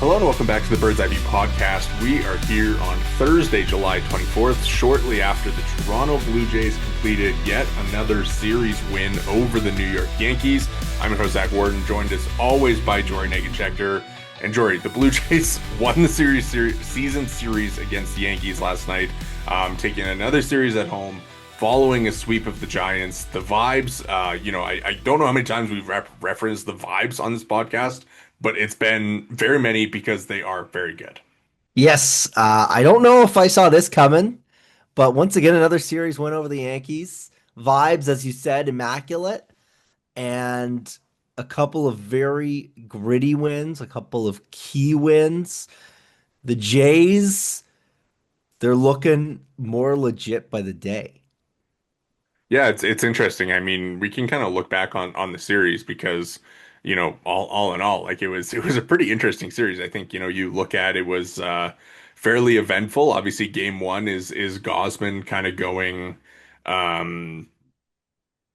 Hello and welcome back to the Bird's Eye View podcast. We are here on Thursday, July 24th, shortly after the Toronto Blue Jays completed yet another series win over the New York Yankees. I'm your host, Zach Worden, joined as always by Jori Negin-Shecter. And Jori, the Blue Jays won the season series against the Yankees last night, taking another series at home, following a sweep of the Giants. The vibes, I don't know how many times we've referenced the vibes on this podcast, but it's been very many because they are very good. Yes, I don't know if I saw this coming, but once again, another series win over the Yankees. Vibes, as you said, immaculate, and a couple of very gritty wins, a couple of key wins. The Jays, they're looking more legit by the day. Yeah, it's interesting. I mean, we can kind of look back on the series because, all in all, like it was a pretty interesting series. I think, you look at it was fairly eventful. Obviously, game one is Gosman kind of going um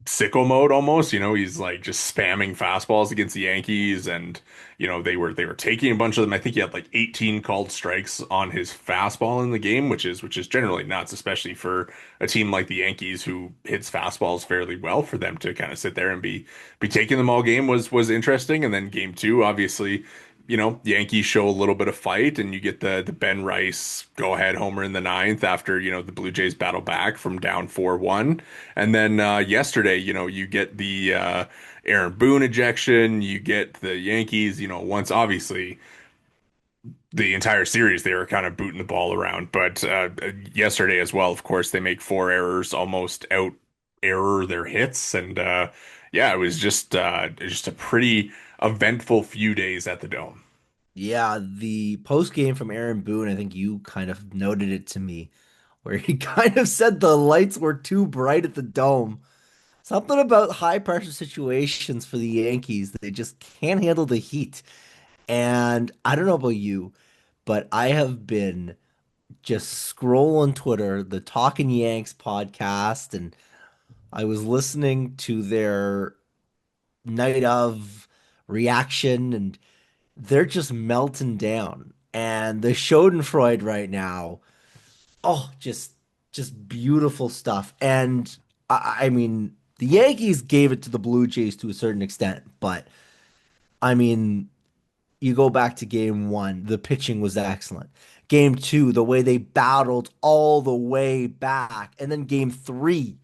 sicko mode almost. He's like just spamming fastballs against the Yankees, and they were taking a bunch of them. I think he had like 18 called strikes on his fastball in the game, which is generally nuts, especially for a team like the Yankees who hits fastballs fairly well. For them to kind of sit there and be taking them all game was interesting. And then game two, obviously. Yankees show a little bit of fight, and you get the Ben Rice go ahead homer in the ninth after, the Blue Jays battle back from down 4-1. And then yesterday, you get the Aaron Boone ejection, you get the Yankees, once obviously the entire series they were kind of booting the ball around, but yesterday as well, of course, they make four errors, almost out error their hits, and yeah, it was just a pretty eventful few days at the Dome. Yeah, the post game from Aaron Boone, I think you kind of noted it to me, where he kind of said the lights were too bright at the Dome. Something about high pressure situations for the Yankees. They just can't handle the heat. And I don't know about you, but I have been just scrolling Twitter, the Talking Yanks podcast, and I was listening to their night of reaction, and they're just melting down. And the Schadenfreude right now, oh, just beautiful stuff. And I mean, the Yankees gave it to the Blue Jays to a certain extent, but I mean, you go back to game one, the pitching was excellent. Game two, the way they battled all the way back. And then game three,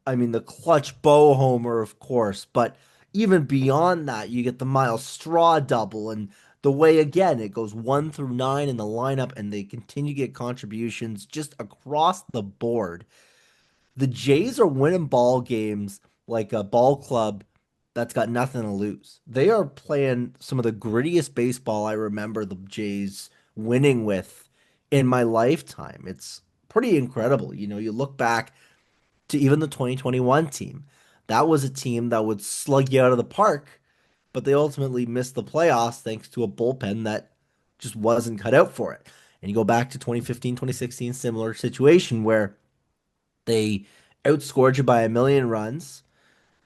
I mean, the clutch bow homer, of course. But even beyond that, you get the Miles Straw double. And the way, again, it goes 1 through 9 in the lineup, and they continue to get contributions just across the board. The Jays are winning ball games like a ball club that's got nothing to lose. They are playing some of the grittiest baseball I remember the Jays winning with in my lifetime. It's pretty incredible. You look back to even the 2021 team. That was a team that would slug you out of the park, but they ultimately missed the playoffs thanks to a bullpen that just wasn't cut out for it. And you go back to 2015, 2016, similar situation where they outscored you by a million runs,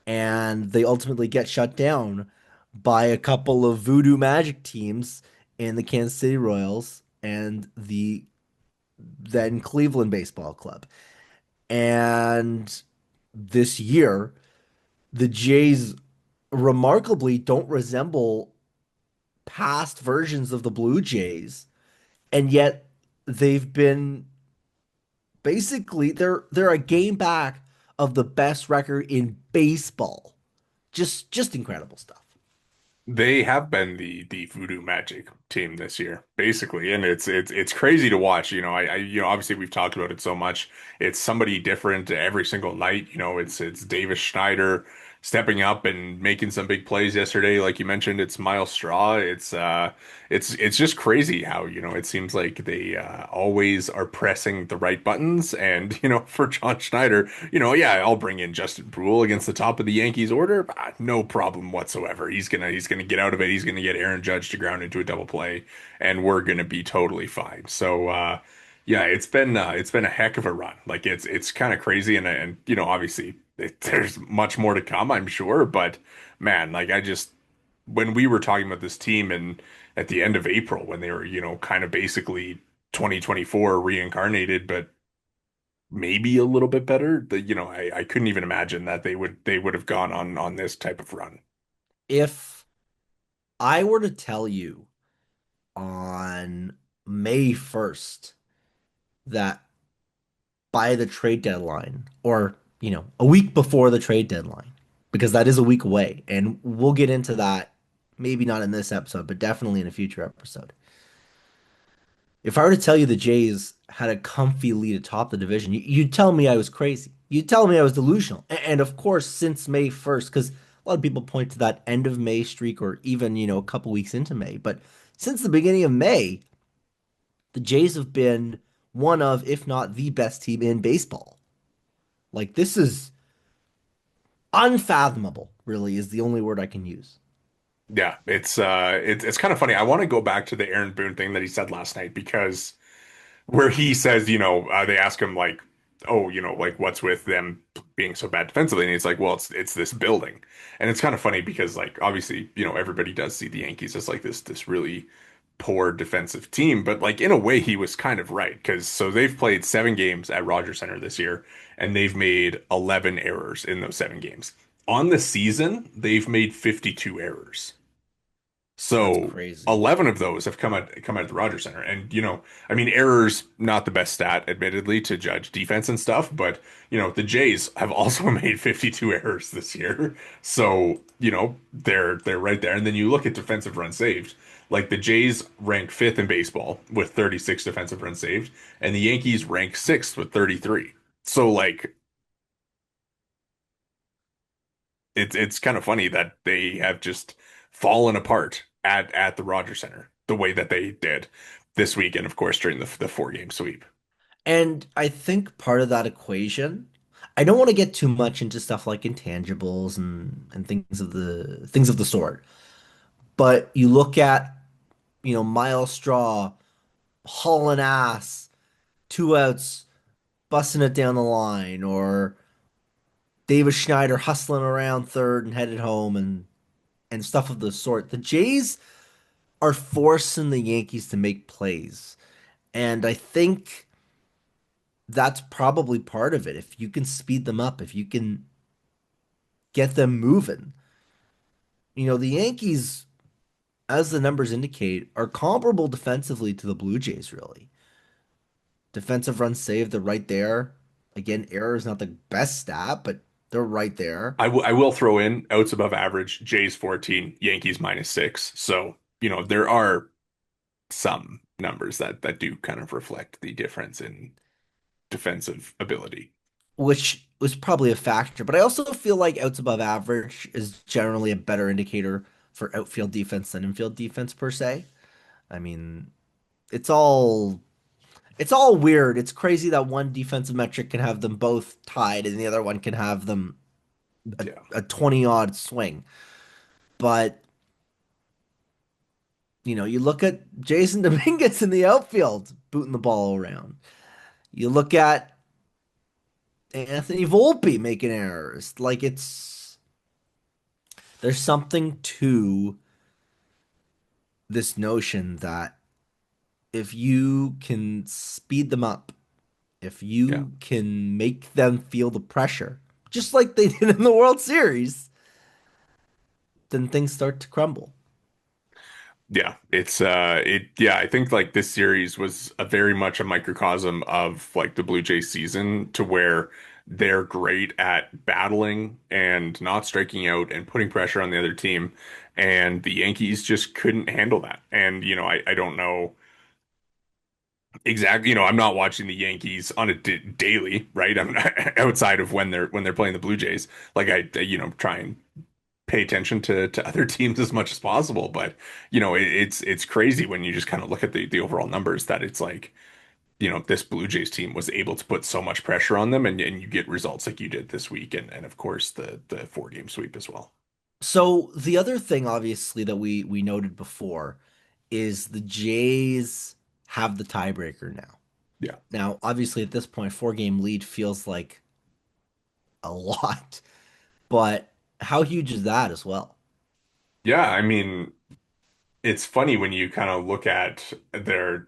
and they ultimately get shut down by a couple of voodoo magic teams in the Kansas City Royals and the then Cleveland Baseball Club. And this year, the Jays remarkably don't resemble past versions of the Blue Jays, and yet they've been basically they're a game back of the best record in baseball. Just incredible stuff. They have been the Voodoo Magic team this year, basically, and it's crazy to watch. Obviously we've talked about it so much. It's somebody different every single night. It's Davis Schneider stepping up and making some big plays yesterday. Like you mentioned, it's Miles Straw. It's just crazy how, it seems like they always are pressing the right buttons. And, for John Schneider, yeah, I'll bring in Justin Brule against the top of the Yankees order. No problem whatsoever. He's gonna get out of it. He's gonna get Aaron Judge to ground into a double play, and we're gonna be totally fine. So yeah, it's been a heck of a run. Like it's kind of crazy, and obviously there's much more to come, I'm sure. But man, like I just when we were talking about this team and at the end of April when they were, kind of basically 2024 reincarnated, but maybe a little bit better. I couldn't even imagine that they would have gone on this type of run. If I were to tell you on May 1st that by the trade deadline, or, a week before the trade deadline, because that is a week away, and we'll get into that maybe not in this episode, but definitely in a future episode. If I were to tell you the Jays had a comfy lead atop the division, you'd tell me I was crazy. You'd tell me I was delusional. And of course, since May 1st, because a lot of people point to that end of May streak or even, a couple weeks into May. But since the beginning of May, the Jays have been one of, if not the best team in baseball. Like, this is unfathomable, really, is the only word I can use. Yeah, it's kind of funny. I want to go back to the Aaron Boone thing that he said last night because where he says, they ask him like, oh, like what's with them being so bad defensively, and he's like, well, it's this building, and it's kind of funny because like obviously, everybody does see the Yankees as like this really poor defensive team, but like in a way he was kind of right because so they've played 7 games at Rogers Center this year, and they've made 11 errors in those 7 games. On the season, they've made 52 errors. That's So crazy. 11 of those have come out of the Rogers Center. And, I mean, errors, not the best stat, admittedly, to judge defense and stuff, but, the Jays have also made 52 errors this year. So, they're right there. And then you look at defensive runs saved. Like the Jays rank fifth in baseball with 36 defensive runs saved, and the Yankees rank sixth with 33. So like it's kind of funny that they have just fallen apart at the Rogers Center the way that they did this week, and of course during the 4 game sweep. And I think part of that equation, I don't want to get too much into stuff like intangibles and things of the sort. But you look at, Miles Straw hauling ass, 2 outs, busting it down the line, or Davis Schneider hustling around third and headed home and stuff of the sort. The Jays are forcing the Yankees to make plays. And I think that's probably part of it. If you can speed them up, if you can get them moving. The Yankees, as the numbers indicate, are comparable defensively to the Blue Jays, really. Defensive runs saved, they're right there. Again, error is not the best stat, but they're right there. I will throw in outs above average, Jays 14, Yankees -6. So, there are some numbers that do kind of reflect the difference in defensive ability. Which was probably a factor. But I also feel like outs above average is generally a better indicator for outfield defense than infield defense per se. I mean, it's all it's all weird. It's crazy that one defensive metric can have them both tied and the other one can have them a, Yeah. a 20 odd swing. But, you look at Jason Dominguez in the outfield booting the ball around. You look at Anthony Volpe making errors. Like there's something to this notion that if you can speed them up, if Yeah. you can make them feel the pressure, just like they did in the World Series, then things start to crumble. Yeah, I think like this series was a very much a microcosm of like the Blue Jays season to where they're great at battling and not striking out and putting pressure on the other team, and the Yankees just couldn't handle that. And I don't know exactly, I'm not watching the Yankees on a daily, right? I'm outside of when they're playing the Blue Jays. Like try and pay attention to other teams as much as possible. But it's crazy when you just kind of look at the overall numbers that it's like this Blue Jays team was able to put so much pressure on them, and you get results like you did this week, and of course the 4 game sweep as well. So the other thing, obviously, that we noted before is the Jays have the tiebreaker now. Yeah, Now, obviously, at this point, 4 game lead feels like a lot, but how huge is that as well? Yeah, I mean, it's funny when you kind of look at the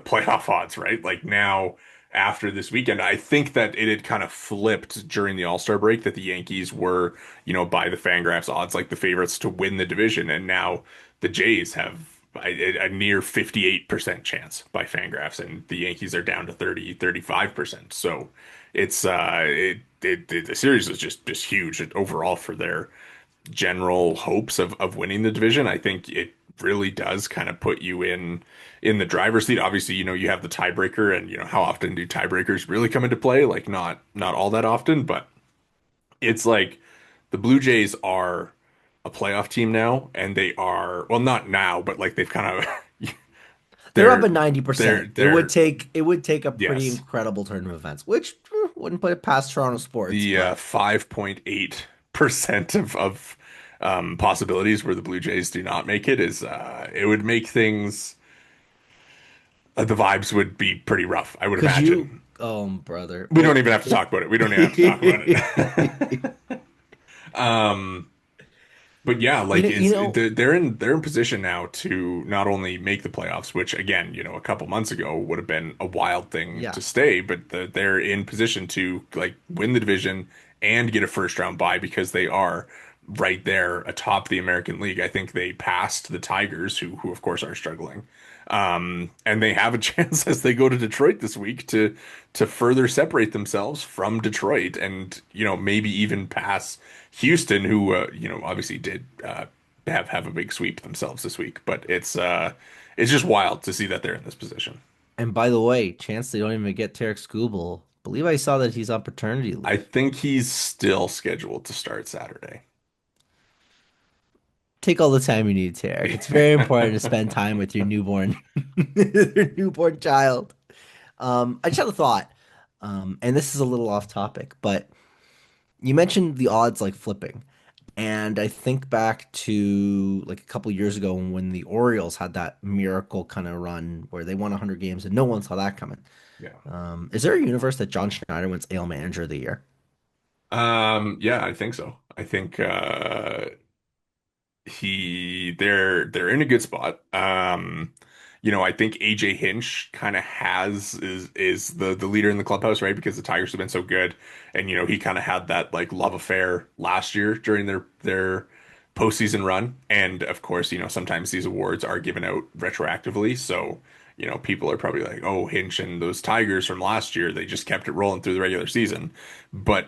playoff odds, right? Like now after this weekend, I think that it had kind of flipped during the All-Star break that the Yankees were, by the Fangraphs odds like the favorites to win the division, and now the Jays have a near 58% chance by Fangraphs, and the Yankees are down to 35%. So the series is just huge overall for their general hopes of winning the division. I think it really does kind of put you in the driver's seat. Obviously, you have the tiebreaker, and how often do tiebreakers really come into play? Like not all that often, but it's like the Blue Jays are a playoff team now, and they are, well, not now, but like they've kind of They're up they're at 90%. they're It would take a pretty yes. incredible turn of events, which wouldn't put it past Toronto sports, The but 5.8% of possibilities where the Blue Jays do not make it is it would make things the vibes would be pretty rough, I would could you, imagine. brother, We don't even have to talk about it. We don't even have to talk about it. But yeah, like you know, they're in position now to not only make the playoffs, which again, a couple months ago would have been a wild thing yeah. to stay, but they're in position to like win the division and get a first round bye because they are right there atop the American League. I think they passed the Tigers, who of course are struggling. And they have a chance as they go to Detroit this week to further separate themselves from Detroit and maybe even pass Houston, who obviously did have a big sweep themselves this week, but it's just wild to see that they're in this position. And by the way, chance they don't even get Tarek Skubal. Believe I saw that he's on paternity I leave. think he's still scheduled to start Saturday. Take all the time you need, Tarek. It's very important to spend time with your newborn, your newborn child. I just had a thought, and this is a little off topic, but you mentioned the odds like flipping. And I think back to like a couple years ago when the Orioles had that miracle kind of run where they won 100 games and no one saw that coming. Yeah. Is there a universe that John Schneider wins AL Manager of the Year? Yeah, I think so. I think they're in a good spot. I think AJ Hinch kind of is the leader in the clubhouse, right? Because the Tigers have been so good, and he kind of had that like love affair last year during their postseason run. And of course, sometimes these awards are given out retroactively, so people are probably like, oh, Hinch and those Tigers from last year, they just kept it rolling through the regular season. But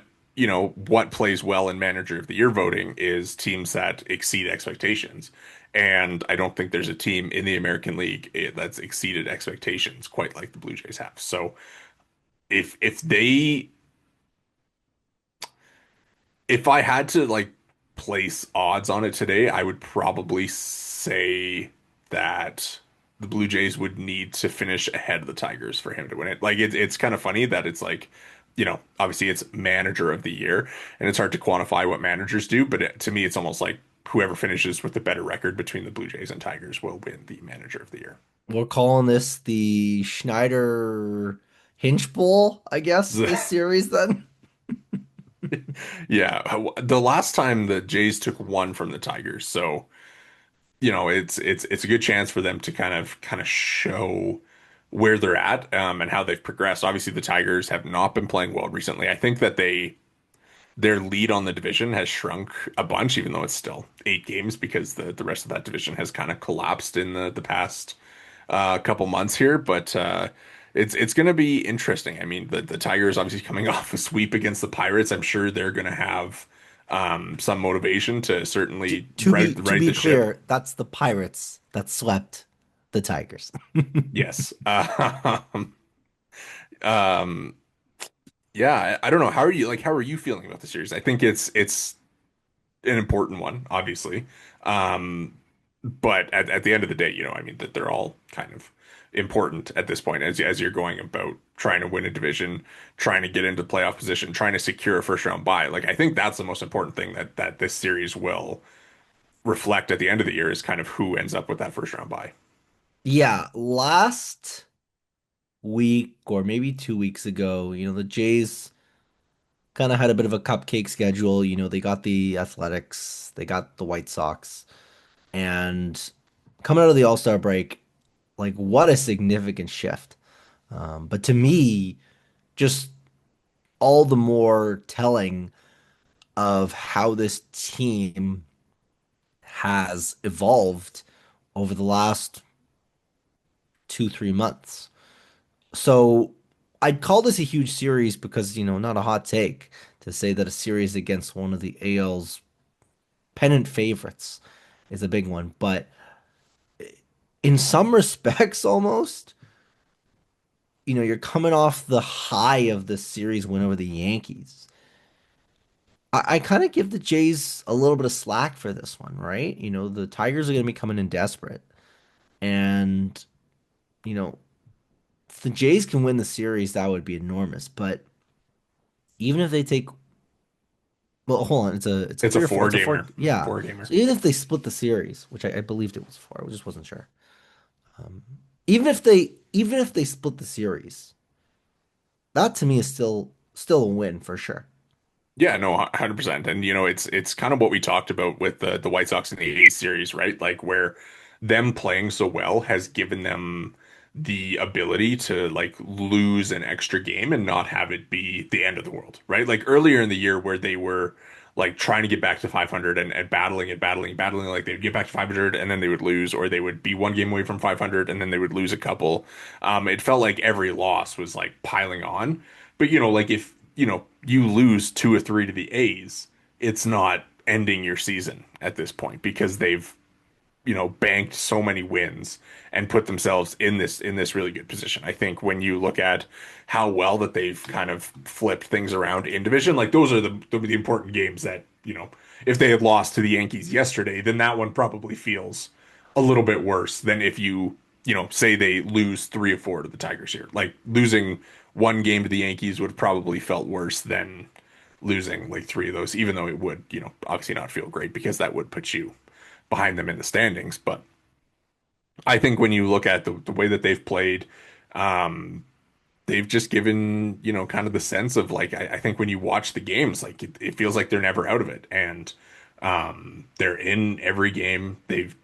what plays well in manager of the year voting is teams that exceed expectations. And I don't think there's a team in the American League that's exceeded expectations quite like the Blue Jays have. So if if I had to like place odds on it today, I would probably say that the Blue Jays would need to finish ahead of the Tigers for him to win it. Like it's kind of funny that it's like, obviously it's manager of the year and it's hard to quantify what managers do, but to me it's almost like whoever finishes with the better record between the Blue Jays and Tigers will win the manager of the year. We're calling this the Schneider Hinch Bowl, I guess, this series then. Yeah, the last time the Jays took one from the Tigers, so it's a good chance for them to kind of show where they're at and how they've progressed. Obviously, the Tigers have not been playing well recently. I think that their lead on the division has shrunk a bunch, even though it's still 8 games because the rest of that division has kind of collapsed in the past couple months here. But it's going to be interesting. I mean, the Tigers obviously coming off a sweep against the Pirates. I'm sure they're going to have some motivation to certainly To right be the ship. clear, that's the Pirates that swept the Tigers. Yes. Um, yeah, I don't know. How are you feeling about the series? I think it's an important one, obviously. Um, but at the end of the day, I mean that they're all kind of important at this point as you're going about trying to win a division, trying to get into playoff position, trying to secure a first round bye. Like I think that's the most important thing that this series will reflect at the end of the year is kind of who ends up with that first round bye. Yeah, last week or maybe 2 weeks ago, the Jays kind of had a bit of a cupcake schedule. They got the Athletics, they got the White Sox. And coming out of the All-Star break, like what a significant shift. But to me, just all the more telling of how this team has evolved over the last 2, 3 months. So I'd call this a huge series because, not a hot take to say that a series against one of the AL's pennant favorites is a big one. But in some respects, almost, you're coming off the high of the series win over the Yankees. I kind of give the Jays a little bit of slack for this one, right? The Tigers are going to be coming in desperate. And, you know, if the Jays can win the series, that would be enormous. But even if they take, well, hold on, it's a It's a three or four, four it's a four, gamer, yeah. four gamer. So even if they split the series, which I believed it was four, I just wasn't sure. Um, even if they split the series, that to me is still a win for sure. Yeah, no, 100%. And it's kind of what we talked about with the White Sox in the A's series, right? Like where them playing so well has given them the ability to like lose an extra game and not have it be the end of the world, right? Like earlier in the year where they were like trying to get back to 500 and battling it, battling, like they'd get back to 500 and then they would lose, or they would be one game away from 500 and then they would lose a couple. It felt like every loss was like piling on. But like if you lose two or three to the A's, it's not ending your season at this point because they've banked so many wins and put themselves in this really good position. I think when you look at how well that they've kind of flipped things around in division, like those are the important games that, if they had lost to the Yankees yesterday, then that one probably feels a little bit worse than if say they lose three or four to the Tigers here. Like losing one game to the Yankees would have probably felt worse than losing like three of those, even though it would, obviously not feel great because that would put you behind them in the standings. But I think when you look at the way that they've played, um, they've just given, kind of the sense of like, I think when you watch the games, like it feels like they're never out of it. And they're in every game. They've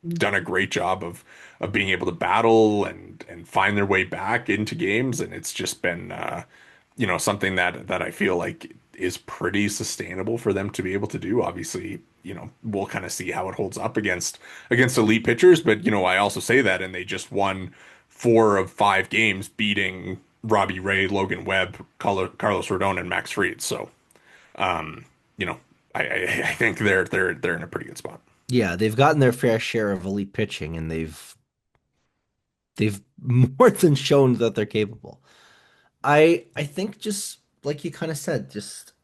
done a great job of being able to battle and find their way back into games. And it's just been something that I feel like is pretty sustainable for them to be able to do. Obviously, we'll kind of see how it holds up against elite pitchers, but I also say that and they just won four of five games beating Robbie Ray, Logan Webb, Carlos Rodon, and Max Fried. So, um, you know, I think they're in a pretty good spot. Yeah, they've gotten their fair share of elite pitching, and they've more than shown that they're capable. I think just like you kind of said, just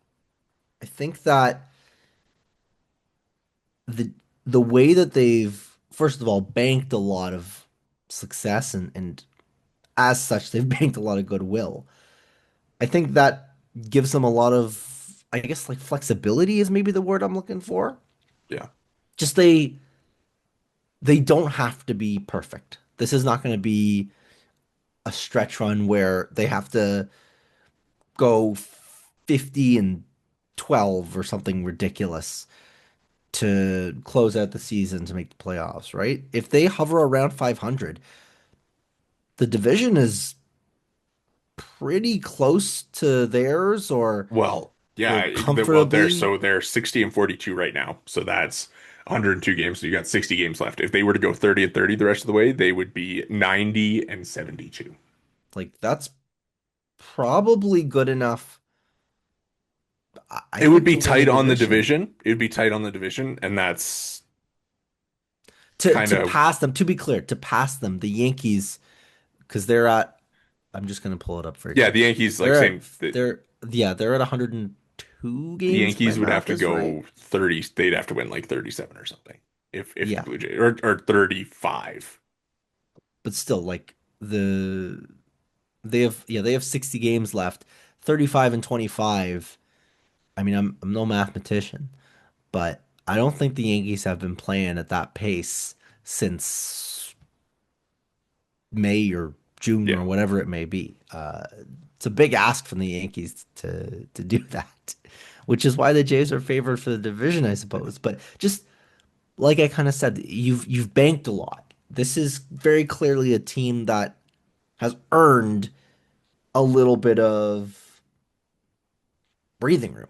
I think that the the way that they've first of all banked a lot of success and as such they've banked a lot of goodwill. I think that gives them a lot of, I guess, like flexibility is maybe the word I'm looking for. Yeah. Just they don't have to be perfect. This is not going to be a stretch run where they have to go 50 and 12 or something ridiculous to close out the season to make the playoffs, right? If they hover around 500, the division is pretty close to theirs Well, or yeah, well, they're comfortably. so they're 60 and 42 right now. So that's 102 games. So you got 60 games left. If they were to go 30 and 30 the rest of the way, they would be 90 and 72. Like that's probably good enough, I It would think, be to win the tight on the division. division. It would be tight on the division, and that's To kind to of pass them, to be clear, to pass them, the Yankees, because they're at, I'm just gonna pull it up very yeah, the quickly. Yankees like They're at same the, they're yeah, they're at 102 the games if my Yankees would have math to is right. go 30, they'd have to win like 37 or something if the Yeah, Blue Jays or 35. but still, like they have 60 games left, 35 and 25. I mean, I'm no mathematician, but I don't think the Yankees have been playing at that pace since May or June or Yeah. whatever it may be. It's a big ask from the Yankees to do that, which is why the Jays are favored for the division, I suppose. But just like I kind of said, you've banked a lot. This is very clearly a team that has earned a little bit of breathing room.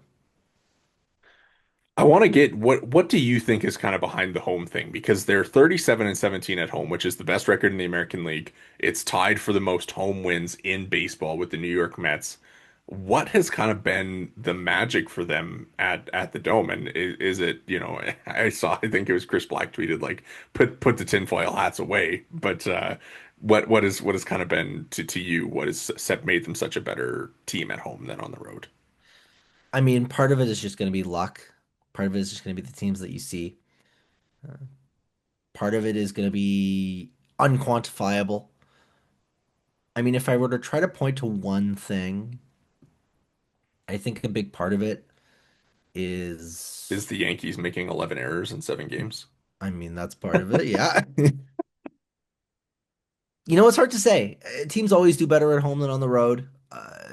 I want to get what do you think is kind of behind the home thing? Because they're 37 and 17 at home, which is the best record in the American League. It's tied for the most home wins in baseball with the New York Mets. What has kind of been the magic for them at the Dome? And is it, I think it was Chris Black tweeted like put the tinfoil hats away. But what has kind of been to you? What has made them such a better team at home than on the road? I mean, part of it is just going to be luck. Part of it is just going to be the teams that you see. Part of it is going to be unquantifiable. I mean, if I were to try to point to one thing, I think a big part of it Is is, the Yankees making 11 errors in 7 games? I mean, that's part of it. Yeah. You know, it's hard to say. Teams always do better at home than on the road.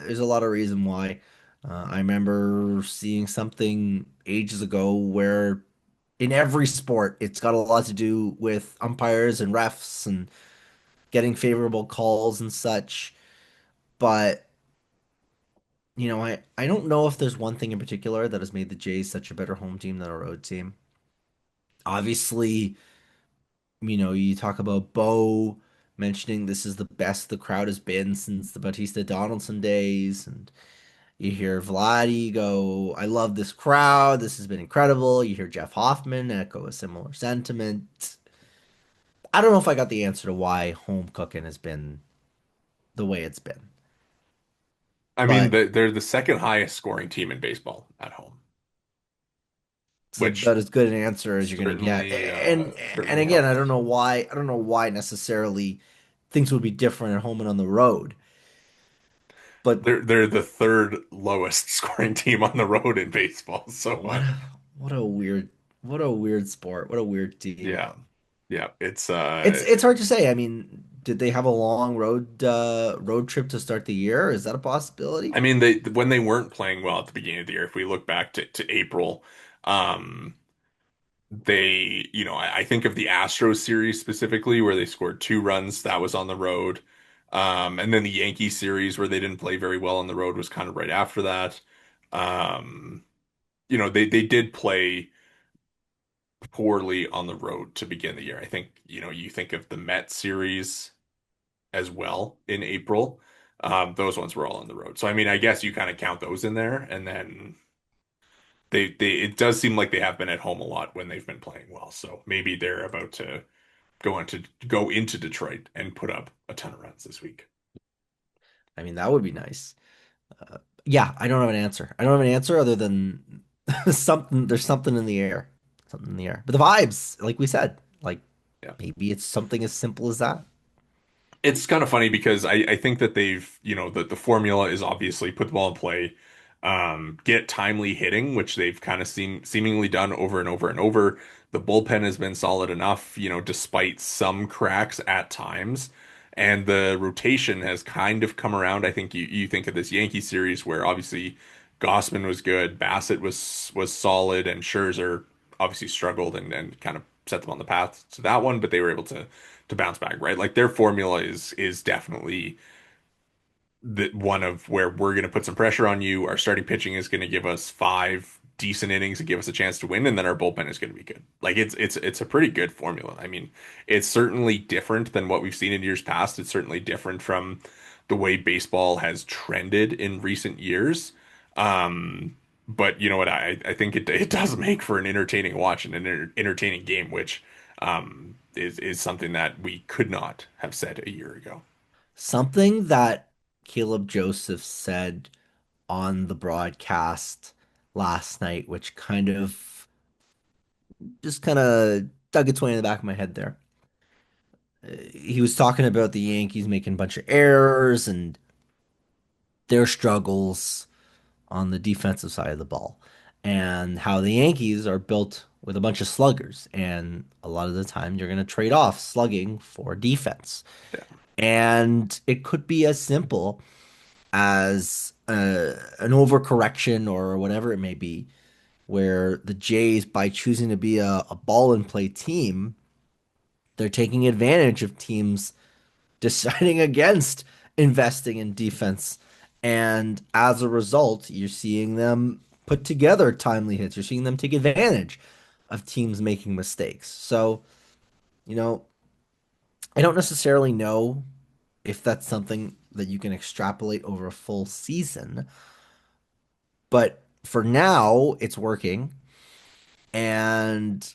There's a lot of reason why. I remember seeing something ages ago where in every sport, it's got a lot to do with umpires and refs and getting favorable calls and such. But, I don't know if there's one thing in particular that has made the Jays such a better home team than a road team. Obviously, you talk about Bo mentioning this is the best the crowd has been since the Batista Donaldson days, and you hear Vladdy go, I love this crowd. This has been incredible. You hear Jeff Hoffman echo a similar sentiment. I don't know if I got the answer to why home cooking has been the way it's been, I mean, but they're the second highest scoring team in baseball at home, it's which about as good an answer as you're gonna get. certainly And certainly again, I helped. don't know why. I don't know why necessarily things would be different at home and on the road, but They're the third lowest scoring team on the road in baseball. So what a what a weird what a weird sport. What a weird team. yeah, yeah, it's It's hard to say. I mean, did they have a long road trip to start the year? Is that a possibility? I mean they when they weren't playing well at the beginning of the year, if we look back to April, um, I think of the Astros series specifically where they scored 2 runs. That was on the road. And then the Yankees series where they didn't play very well on the road was kind of right after that. Um, they did play poorly on the road to begin the year. I think, you think of the Mets series as well in April. Those ones were all on the road. So I mean, I guess you kind of count those in there, and then it does seem like they have been at home a lot when they've been playing well. So maybe they're about to go into Detroit and put up a ton of runs this week. I mean, that would be nice. Uh, yeah, I don't have an answer. I don't have an answer other than something. There's something in the air. Something in the air. But the vibes, like we said, like Yeah. maybe it's something as simple as that. It's kind of funny because I think that the formula is obviously put the ball in play, get timely hitting, which they've kind of seemingly done over and over and over. The bullpen has been solid enough, despite some cracks at times. And the rotation has kind of come around. I think you think of this Yankee series where obviously Gossman was good, Bassett was solid, and Scherzer obviously struggled and kind of set them on the path to that one, but they were able to bounce back, right? Like their formula is definitely the one of where we're going to put some pressure on you. Our starting pitching is going to give us 5 decent innings and give us a chance to win, and then our bullpen is going to be good. Like it's a pretty good formula. I mean, it's certainly different than what we've seen in years past. It's certainly different from the way baseball has trended in recent years. But you know what? I think it does make for an entertaining watch and an entertaining game, which is something that we could not have said a year ago. Something that Caleb Joseph said on the broadcast last night, which kind of dug its way in the back of my head there. He was talking about the Yankees making a bunch of errors and their struggles on the defensive side of the ball, and how the Yankees are built with a bunch of sluggers, and a lot of the time you're going to trade off slugging for defense. Yeah. And it could be as simple as an overcorrection or whatever it may be. where the Jays, by choosing to be a ball and play team, they're taking advantage of teams deciding against investing in defense. And as a result, you're seeing them put together timely hits. You're seeing them take advantage of teams making mistakes. So, you know, I don't necessarily know if that's something that you can extrapolate over a full season, but for now, it's working. And,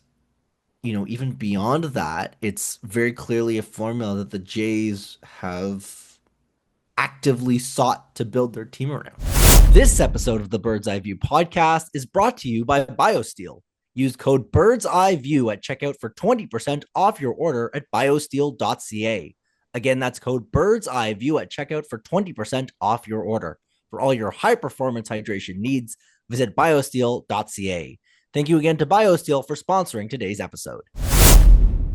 even beyond that, it's very clearly a formula that the Jays have actively sought to build their team around. This episode of the Bird's Eye View podcast is brought to you by BioSteel. Use code Bird's Eye View at checkout for 20% off your order at biosteel.ca. Again, that's code Bird's Eye View at checkout for 20% off your order. For all your high performance hydration needs, visit biosteel.ca. Thank you again to BioSteel for sponsoring today's episode.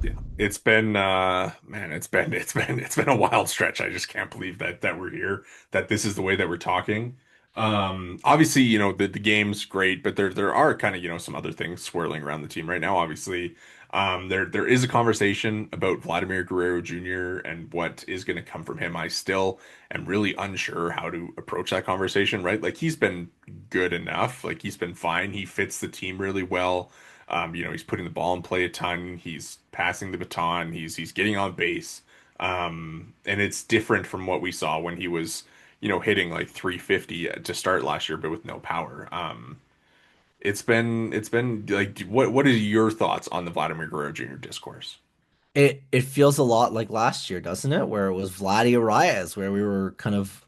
Yeah, it's been man, it's been a wild stretch. I just can't believe that we're here, that this is the way that we're talking. Obviously, the game's great, but there are kind of, some other things swirling around the team right now. Obviously, there is a conversation about Vladimir Guerrero Jr. and what is going to come from him. I still am really unsure how to approach that conversation, right? Like he's been good enough, like he's been fine. He fits the team really well. He's putting the ball in play a ton. He's passing the baton. He's getting on base. And it's different from what we saw when he was, hitting like 350 to start last year, but with no power. It's been like, what are your thoughts on the Vladimir Guerrero Jr. discourse? It feels a lot like last year, doesn't it? Where it was Vladdy Arias, where we were kind of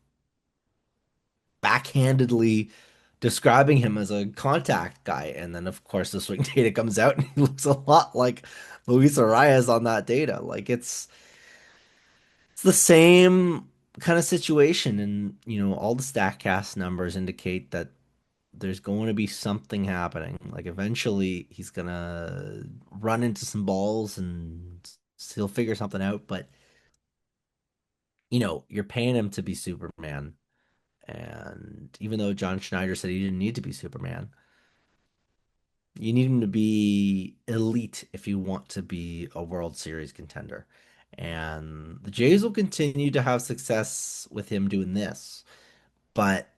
backhandedly describing him as a contact guy. And then, of course, the swing data comes out and he looks a lot like Luis Arias on that data. Like it's the same kind of situation. And, all the StatCast numbers indicate that there's going to be something happening. Like eventually he's going to run into some balls and he'll figure something out. But, you're paying him to be Superman. And even though John Schneider said he didn't need to be Superman, you need him to be elite if you want to be a World Series contender. And the Jays will continue to have success with him doing this. But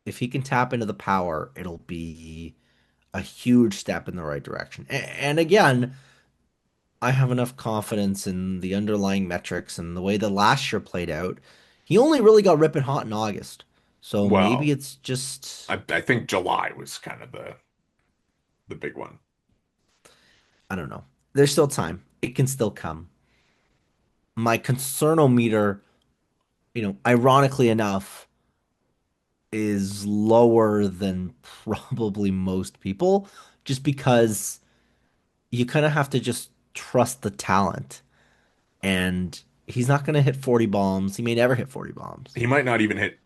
if he can tap into the power, it'll be a huge step in the right direction. And again, I have enough confidence in the underlying metrics and the way the last year played out. He only really got ripping hot in August. So maybe Well, it's just, I think July was kind of the big one. I don't know. There's still time. It can still come. My concernometer, ironically enough, is lower than probably most people just because you kind of have to just trust the talent. And he's not going to hit 40 bombs. He may never hit 40 bombs. He might not even hit.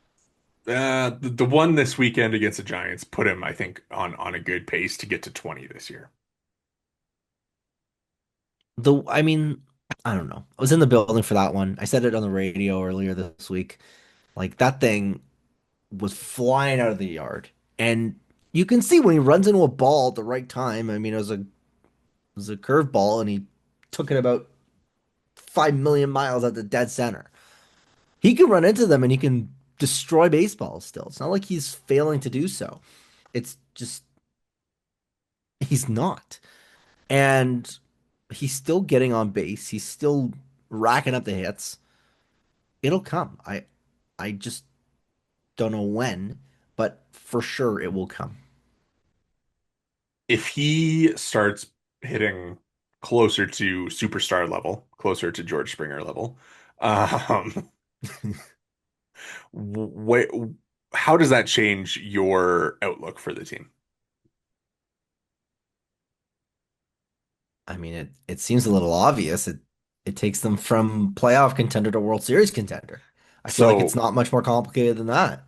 The one this weekend against the Giants put him, I think, on a good pace to get to 20 this year. I mean, I don't know. I was in the building for that one. I said it on the radio earlier this week. Like that thing was flying out of the yard. And you can see when he runs into a ball at the right time. I mean, it was a curveball and he took it about 5 million miles at the dead center. He can run into them and he can destroy baseballs still. It's not like he's failing to do so. It's just he's not. And he's still getting on base. He's still racking up the hits. It'll come. I just don't know when, but for sure it will come. If he starts hitting closer to superstar level, closer to George Springer level, um, what, how does that change your outlook for the team? I mean, it seems a little obvious. It takes them from playoff contender to World Series contender. I feel like it's So, not much more complicated than that.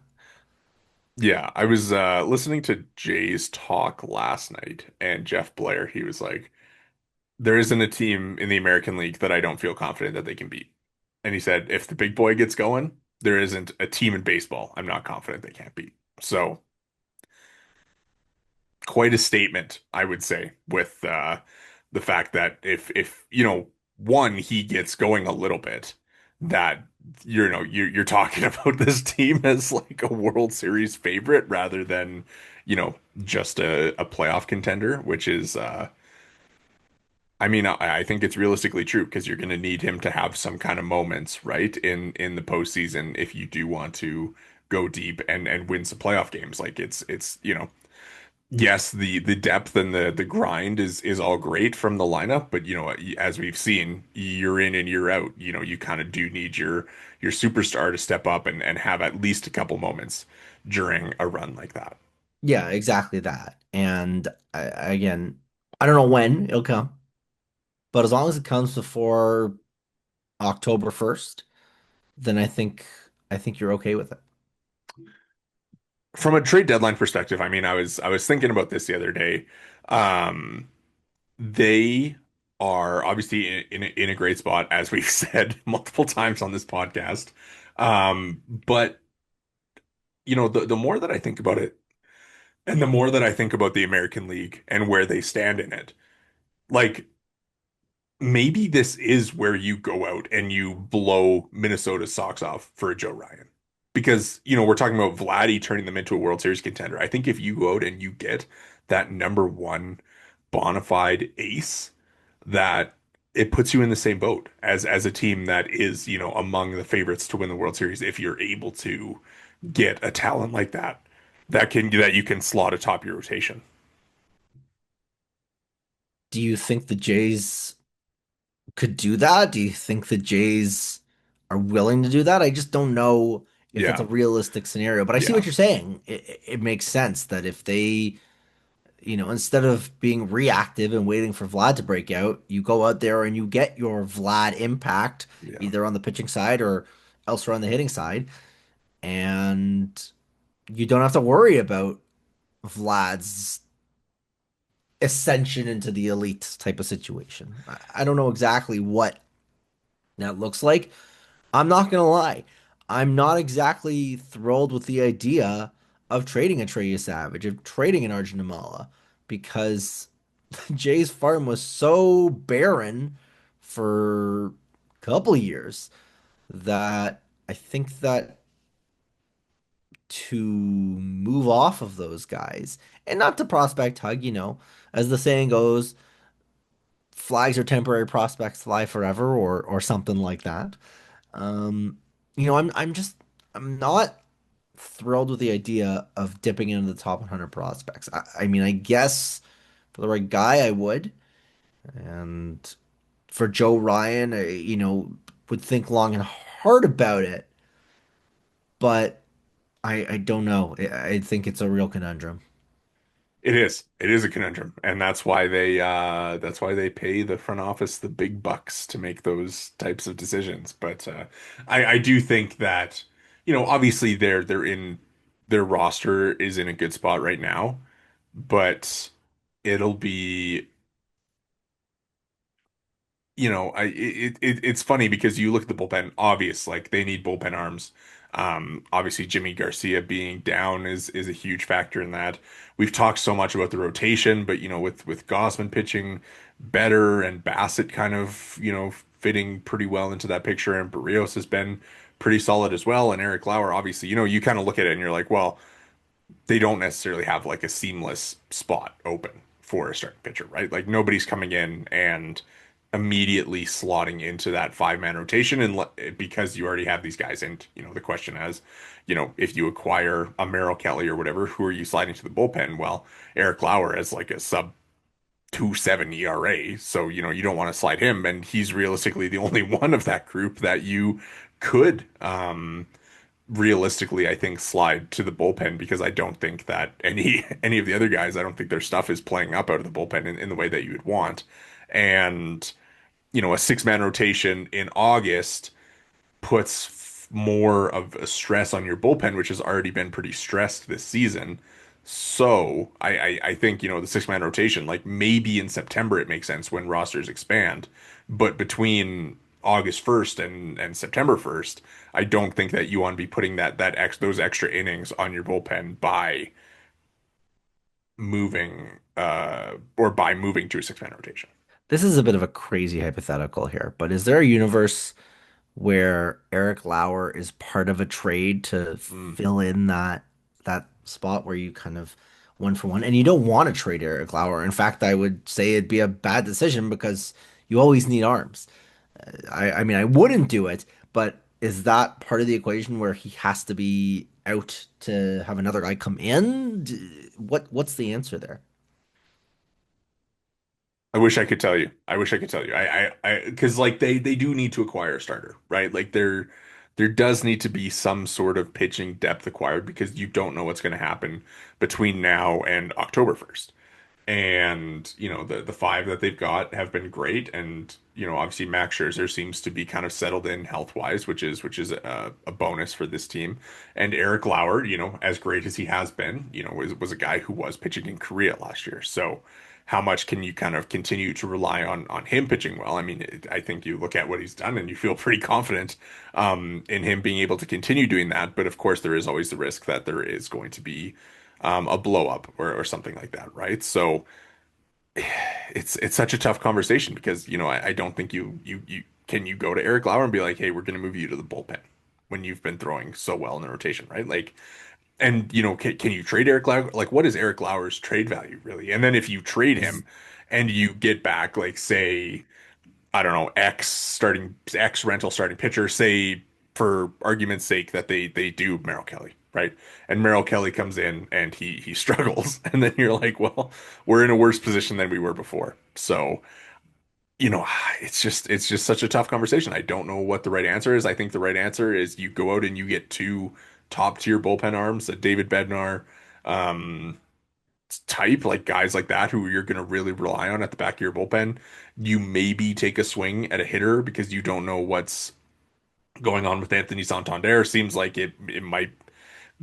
yeah, I was listening to Jay's talk last night, and Jeff Blair, he was like, there isn't a team in the American League that I don't feel confident that they can beat. And he said, if the big boy gets going, there isn't a team in baseball I'm not confident they can't beat. So quite a statement, I would say, with the fact that if one he gets going a little bit, that you're talking about this team as like a World Series favorite rather than you know just a playoff contender, which is I mean, I think it's realistically true because you're going to need him to have some kind of moments, right, in the postseason if you do want to go deep and win some playoff games. Like it's yes, the depth and the grind is all great from the lineup, but as we've seen, year in and year out, you kind of do need your superstar to step up and have at least a couple moments during a run like that. Yeah, exactly that. And again, I don't know when it'll come, but as long as it comes before October 1st, then I think you're okay with it. From a trade deadline perspective, I mean, I was thinking about this the other day. Um, they are obviously in a great spot, as we've said multiple times on this podcast. But the more that I think about it, and the more that I think about the American League and where they stand in it, like maybe this is where you go out and you blow Minnesota's socks off for a Joe Ryan. Because, we're talking about Vladdy turning them into a World Series contender. I think if you go out and you get that number one bona fide ace, that it puts you in the same boat as a team that is, among the favorites to win the World Series if you're able to get a talent like that you can slot atop your rotation. Do you think the Jays could do that? Do you think the Jays are willing to do that? I just don't know if it's a Yeah. realistic scenario, but I see what Yeah. you're saying. It makes sense that if they, instead of being reactive and waiting for Vlad to break out, you go out there and you get your Vlad impact Yeah. either on the pitching side or elsewhere on the hitting side, and you don't have to worry about Vlad's ascension into the elite type of situation. I don't know exactly what that looks like. I'm not gonna lie. I'm not exactly thrilled with the idea of trading a Trey Savage, of trading an Arjun Nimala, because Jay's farm was so barren for a couple of years that I think that to move off of those guys and not to prospect hug, as the saying goes, flags are temporary, prospects fly forever, or something like that. Um, I'm not thrilled with the idea of dipping into the top 100 prospects. I mean, I guess for the right guy, I would. And for Joe Ryan, would think long and hard about it. But I don't know. I think it's a real conundrum. It is. It is a conundrum, and that's why they pay the front office the big bucks to make those types of decisions. But I do think that obviously they're in their roster is in a good spot right now, but it'll be it's funny because you look at the bullpen, obvious, like they need bullpen arms. Obviously Jimmy Garcia being down is a huge factor in that. We've talked so much about the rotation, but with Gausman pitching better and Bassett kind of, fitting pretty well into that picture, and Barrios has been pretty solid as well. And Eric Lauer, obviously, you kind of look at it and you're like, well, they don't necessarily have like a seamless spot open for a starting pitcher, right? Like nobody's coming in and immediately slotting into that five-man rotation and because you already have these guys. And the question is, if you acquire a Merrill Kelly or whatever, who are you sliding to the bullpen? Well, Eric Lauer has like a sub 2.7 ERA, so you don't want to slide him, and he's realistically the only one of that group that you could realistically, I think, slide to the bullpen because I don't think that any of the other guys, I don't think their stuff is playing up out of the bullpen in the way that you would want. And, a six-man rotation in August puts more of a stress on your bullpen, which has already been pretty stressed this season. So I think, the six-man rotation, like maybe in September it makes sense when rosters expand. But between August 1st and September 1st, I don't think that you want to be putting those extra innings on your bullpen by moving or by moving to a six-man rotation. This is a bit of a crazy hypothetical here, but is there a universe where Eric Lauer is part of a trade to Mm. fill in that spot where you kind of one for one, and you don't want to trade Eric Lauer. In fact, I would say it'd be a bad decision because you always need arms. I mean, I wouldn't do it, but is that part of the equation where he has to be out to have another guy come in? What's the answer there? I wish I could tell you. I wish I could tell you. Because like they do need to acquire a starter, right? Like there does need to be some sort of pitching depth acquired because you don't know what's going to happen between now and October 1st. And the five that they've got have been great, and obviously Max Scherzer seems to be kind of settled in health wise, which is a bonus for this team. And Eric Lauer, as great as he has been, was a guy who was pitching in Korea last year. So how much can you kind of continue to rely on him pitching well? I mean, I think you look at what he's done and you feel pretty confident in him being able to continue doing that. But of course, there is always the risk that there is going to be a blow up or something like that, right? So it's such a tough conversation because I don't think you can you go to Eric Lauer and be like, hey, we're going to move you to the bullpen when you've been throwing so well in the rotation, right? Like, and can you trade Eric Lauer? Like, what is Eric Lauer's trade value really? And then if you trade He's him and you get back, like, say, I don't know, X rental starting pitcher, say for argument's sake that they do Merrill Kelly, right? And Merrill Kelly comes in and he struggles, and then you're like, well, we're in a worse position than we were before. So, you know, it's just such a tough conversation. I don't know what the right answer is. I think the right answer is you go out and you get two top tier bullpen arms, a David Bednar, um, type, like guys like that who you're going to really rely on at the back of your bullpen. You maybe take a swing at a hitter because you don't know what's going on with Anthony Santander. Seems like it might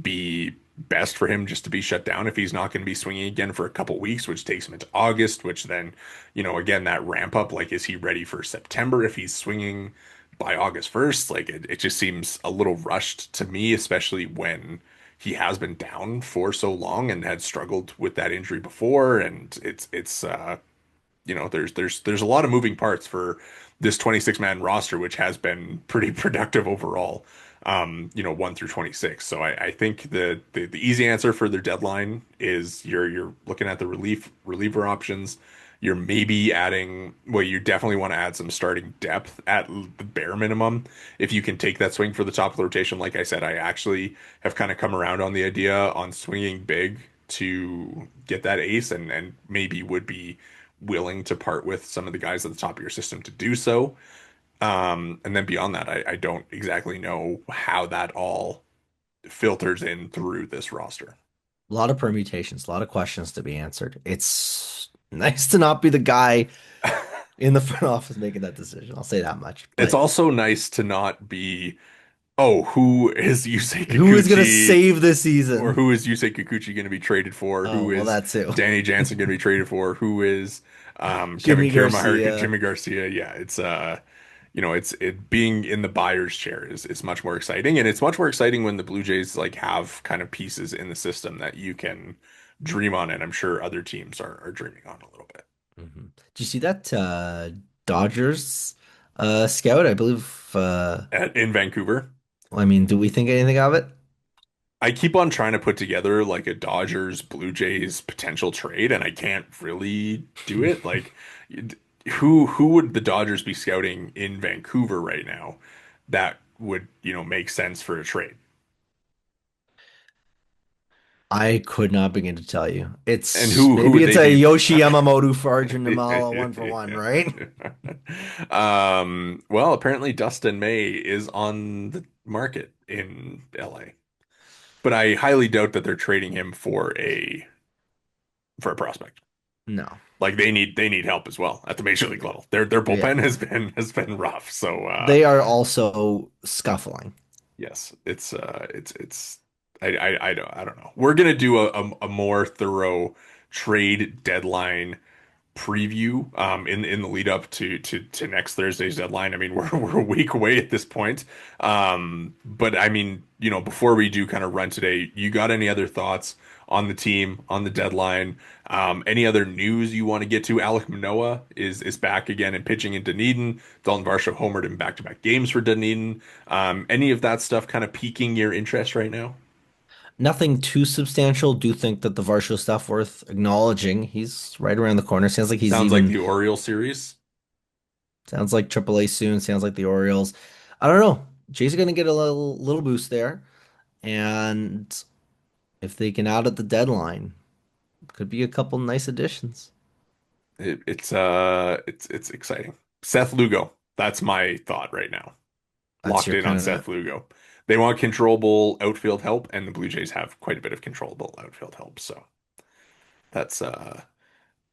be best for him just to be shut down if he's not going to be swinging again for a couple weeks, which takes him into August, which then, again, that ramp up, like, is he ready for September if he's swinging by August 1st? Like, it just seems a little rushed to me, especially when he has been down for so long and had struggled with that injury before. And there's a lot of moving parts for this 26 man roster, which has been pretty productive overall. 1 through 26. So I think the easy answer for their deadline is you're looking at the reliever options. You're maybe adding, well, you definitely want to add some starting depth at the bare minimum. If you can take that swing for the top of the rotation, like I said, I actually have kind of come around on the idea on swinging big to get that ace and maybe would be willing to part with some of the guys at the top of your system to do so. And then beyond that, I don't exactly know how that all filters in through this roster. a lot of permutations, a lot of questions to be answered. It's nice to not be the guy in the front office making that decision. I'll say that much. It's But also nice to not be, oh, who is Yusei who is gonna Kikuchi save this or season? who is Yusei Kikuchi going to be traded for? Oh, Who well, is that too. Danny Jansen going to be traded for? Who is Kevin Jimmy Kiermaier, Garcia. Jimmy Garcia? Yeah, it's it being in the buyer's chair is much more exciting, and it's much more exciting when the Blue Jays like have kind of pieces in the system that you can dream on, and I'm sure other teams are dreaming on a little bit. Mhm. Did you see that Dodgers scout? I believe. In Vancouver, I mean, do we think anything of it? I keep on trying to put together like a Dodgers Blue Jays potential trade, and I can't really do it. Like, who would the Dodgers be scouting in Vancouver right now that would, make sense for a trade? I could not begin to tell you. And It's who maybe would it's they a be? Yoshi Yamamoto for Arjun Nimmala one for one, right? Well, apparently Dustin May is on the market in LA, but I highly doubt that they're trading him for a prospect. No. Like they need help as well at the major league level. Their Yeah. bullpen has been rough. So They are also scuffling. yes, it's I don't know. We're gonna do a more thorough trade deadline preview in the lead up to next Thursday's deadline. I mean, we're a week away at this point. But I mean, before we do kind of run today, you got any other thoughts on the team, on the deadline. Any other news you want to get to? Alek Manoah is back again and pitching in Dunedin. Dalton Varsho homered in back-to-back games for Dunedin. Any of that stuff kind of piquing your interest right now? Nothing too substantial. Do think that the Varsho stuff worth acknowledging. He's right around the corner. Sounds like he's Sounds like even the Orioles series. sounds like AAA soon. Sounds like the Orioles. I don't know. Jays are gonna get a little boost there, and if they can out at the deadline, could be a couple nice additions. It's exciting. Seth Lugo. That's my thought right now. That's Locked your in on kind of Seth Lugo. They want controllable outfield help, and the Blue Jays have quite a bit of controllable outfield help. So that's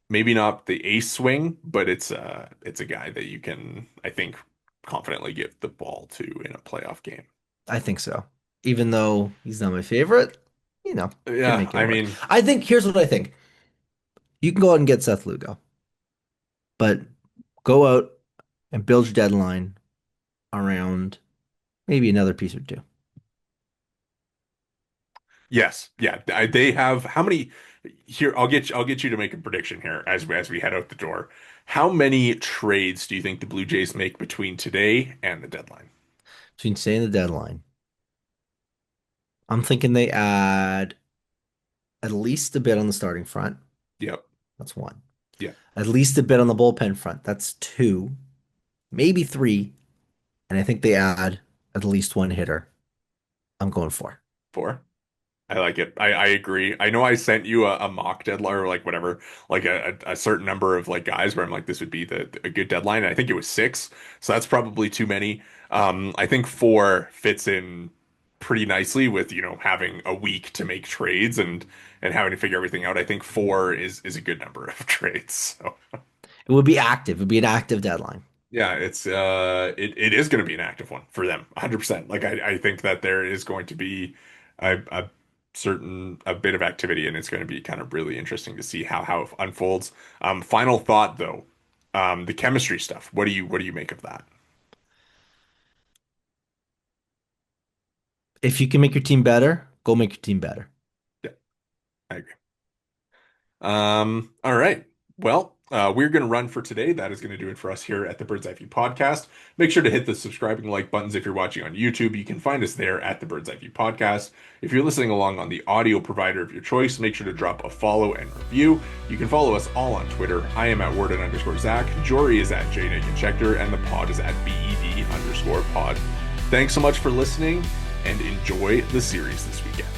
maybe not the ace swing, but it's a guy that you can, I think, confidently give the ball to in a playoff game. I think so. Even though he's not my favorite, can Yeah, make it I work. mean, I think here's what I think. You can go out and get Seth Lugo, but go out and build your deadline around maybe another piece or two. yes, yeah. They have how many here? I'll get you to make a prediction here as we head out the door. How many trades do you think the Blue Jays make between today and the deadline? Between today and the deadline, I'm thinking they add at least a bit on the starting front. Yep. That's one. Yeah. At least a bit on the bullpen front. That's two, maybe three. And I think they add at least one hitter. I'm going for. Four. I like it. I agree. I know I sent you a mock deadline or like whatever, like a certain number of like guys where I'm like this would be a good deadline. And I think it was six, so that's probably too many. I think four fits in pretty nicely with having a week to make trades and having to figure everything out. I think four is a good number of trades. So. It would be active. It would be an active deadline. Yeah, it is going to be an active one for them, 100%. Like I think that there is going to be a a bit of activity, and it's going to be kind of really interesting to see how it unfolds. Final thought though, the chemistry stuff. What do you make of that? If you can make your team better, go make your team better. Yeah, I agree. All right. Well, we're going to run for today. That is going to do it for us here at the Bird's Eye View podcast. Make sure to hit the subscribe and like buttons if you're watching on YouTube. You can find us there at the Bird's Eye View podcast. If you're listening along on the audio provider of your choice, make sure to drop a follow and review. You can follow us all on Twitter. I am at Worden_Zach. Jori is at Jori Negin-Shecter, and the pod is at BED_pod. Thanks so much for listening and enjoy the series this weekend.